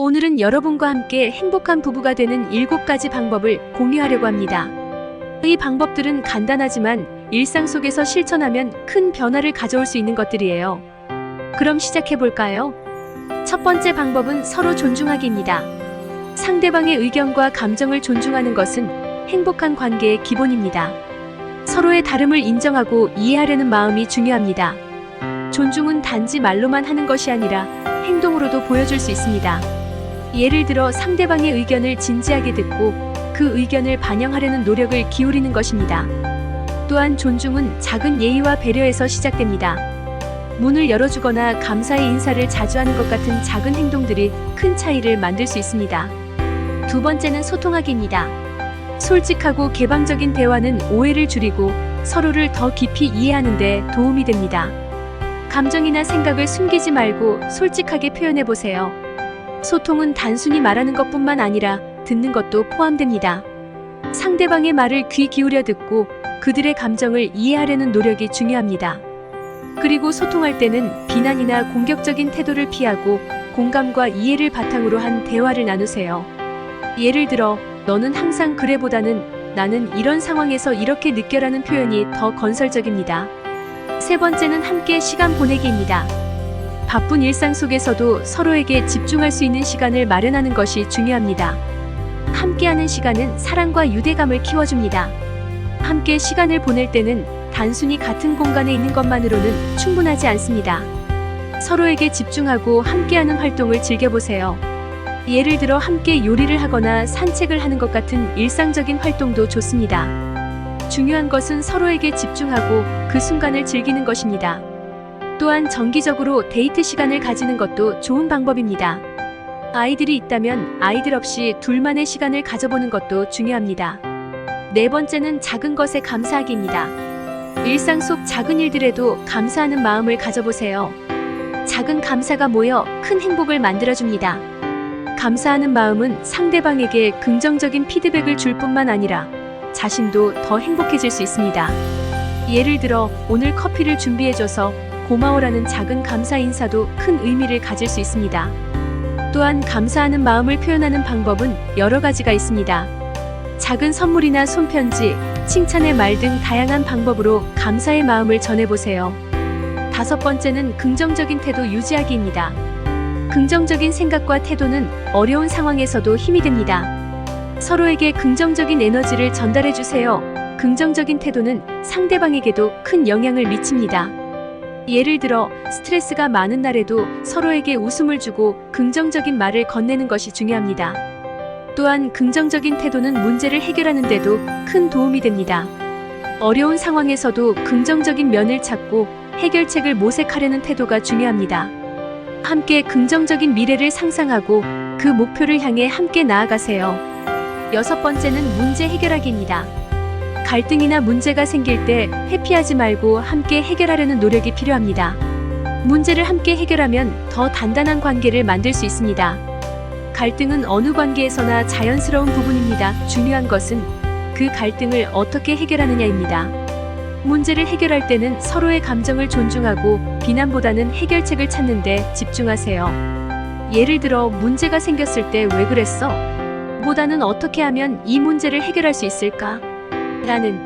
오늘은 여러분과 함께 행복한 부부가 되는 7가지 방법을 공유하려고 합니다. 이 방법들은 간단하지만 일상 속에서 실천하면 큰 변화를 가져올 수 있는 것들이에요. 그럼 시작해볼까요? 첫 번째 방법은 서로 존중하기입니다. 상대방의 의견과 감정을 존중하는 것은 행복한 관계의 기본입니다. 서로의 다름을 인정하고 이해하려는 마음이 중요합니다. 존중은 단지 말로만 하는 것이 아니라 행동으로도 보여줄 수 있습니다. 예를 들어 상대방의 의견을 진지하게 듣고 그 의견을 반영하려는 노력을 기울이는 것입니다. 또한 존중은 작은 예의와 배려에서 시작됩니다. 문을 열어주거나 감사의 인사를 자주 하는 것 같은 작은 행동들이 큰 차이를 만들 수 있습니다. 두 번째는 소통하기입니다. 솔직하고 개방적인 대화는 오해를 줄이고 서로를 더 깊이 이해하는 데 도움이 됩니다. 감정이나 생각을 숨기지 말고 솔직하게 표현해보세요. 소통은 단순히 말하는 것뿐만 아니라 듣는 것도 포함됩니다. 상대방의 말을 귀 기울여 듣고 그들의 감정을 이해하려는 노력이 중요합니다. 그리고 소통할 때는 비난이나 공격적인 태도를 피하고 공감과 이해를 바탕으로 한 대화를 나누세요. 예를 들어, 너는 항상 그래보다는 나는 이런 상황에서 이렇게 느껴라는 표현이 더 건설적입니다. 세 번째는 함께 시간 보내기입니다. 바쁜 일상 속에서도 서로에게 집중할 수 있는 시간을 마련하는 것이 중요합니다. 함께하는 시간은 사랑과 유대감을 키워줍니다. 함께 시간을 보낼 때는 단순히 같은 공간에 있는 것만으로는 충분하지 않습니다. 서로에게 집중하고 함께하는 활동을 즐겨보세요. 예를 들어 함께 요리를 하거나 산책을 하는 것 같은 일상적인 활동도 좋습니다. 중요한 것은 서로에게 집중하고 그 순간을 즐기는 것입니다. 또한 정기적으로 데이트 시간을 가지는 것도 좋은 방법입니다. 아이들이 있다면 아이들 없이 둘만의 시간을 가져보는 것도 중요합니다. 네 번째는 작은 것에 감사하기입니다. 일상 속 작은 일들에도 감사하는 마음을 가져보세요. 작은 감사가 모여 큰 행복을 만들어줍니다. 감사하는 마음은 상대방에게 긍정적인 피드백을 줄 뿐만 아니라 자신도 더 행복해질 수 있습니다. 예를 들어, 오늘 커피를 준비해줘서 고마워라는 작은 감사 인사도 큰 의미를 가질 수 있습니다. 또한 감사하는 마음을 표현하는 방법은 여러 가지가 있습니다. 작은 선물이나 손편지, 칭찬의 말 등 다양한 방법으로 감사의 마음을 전해보세요. 다섯 번째는 긍정적인 태도 유지하기입니다. 긍정적인 생각과 태도는 어려운 상황에서도 힘이 됩니다. 서로에게 긍정적인 에너지를 전달해주세요. 긍정적인 태도는 상대방에게도 큰 영향을 미칩니다. 예를 들어, 스트레스가 많은 날에도 서로에게 웃음을 주고 긍정적인 말을 건네는 것이 중요합니다. 또한 긍정적인 태도는 문제를 해결하는 데도 큰 도움이 됩니다. 어려운 상황에서도 긍정적인 면을 찾고 해결책을 모색하려는 태도가 중요합니다. 함께 긍정적인 미래를 상상하고 그 목표를 향해 함께 나아가세요. 여섯 번째는 문제 해결하기입니다. 갈등이나 문제가 생길 때 회피하지 말고 함께 해결하려는 노력이 필요합니다. 문제를 함께 해결하면 더 단단한 관계를 만들 수 있습니다. 갈등은 어느 관계에서나 자연스러운 부분입니다. 중요한 것은 그 갈등을 어떻게 해결하느냐입니다. 문제를 해결할 때는 서로의 감정을 존중하고 비난보다는 해결책을 찾는 데 집중하세요. 예를 들어, 문제가 생겼을 때 왜 그랬어? 보다는 어떻게 하면 이 문제를 해결할 수 있을까? 라는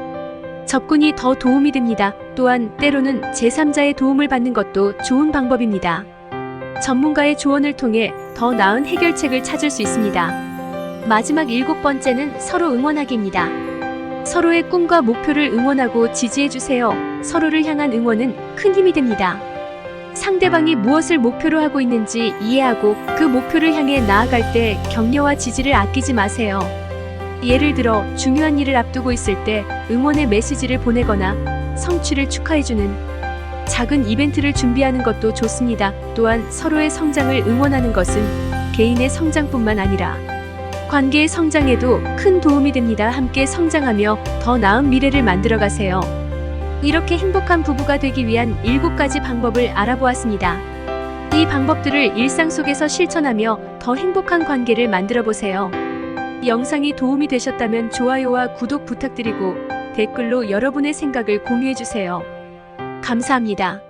접근이 더 도움이 됩니다. 또한 때로는 제3자의 도움을 받는 것도 좋은 방법입니다. 전문가의 조언을 통해 더 나은 해결책을 찾을 수 있습니다. 마지막 7번째는 서로 응원하기입니다. 서로의 꿈과 목표를 응원하고 지지해주세요. 서로를 향한 응원은 큰 힘이 됩니다. 상대방이 무엇을 목표로 하고 있는지 이해하고 그 목표를 향해 나아갈 때 격려와 지지를 아끼지 마세요. 예를 들어, 중요한 일을 앞두고 있을 때 응원의 메시지를 보내거나 성취를 축하해주는 작은 이벤트를 준비하는 것도 좋습니다. 또한 서로의 성장을 응원하는 것은 개인의 성장뿐만 아니라 관계의 성장에도 큰 도움이 됩니다. 함께 성장하며 더 나은 미래를 만들어가세요. 이렇게 행복한 부부가 되기 위한 7가지 방법을 알아보았습니다. 이 방법들을 일상 속에서 실천하며 더 행복한 관계를 만들어보세요. 영상이 도움이 되셨다면 좋아요와 구독 부탁드리고 댓글로 여러분의 생각을 공유해주세요. 감사합니다.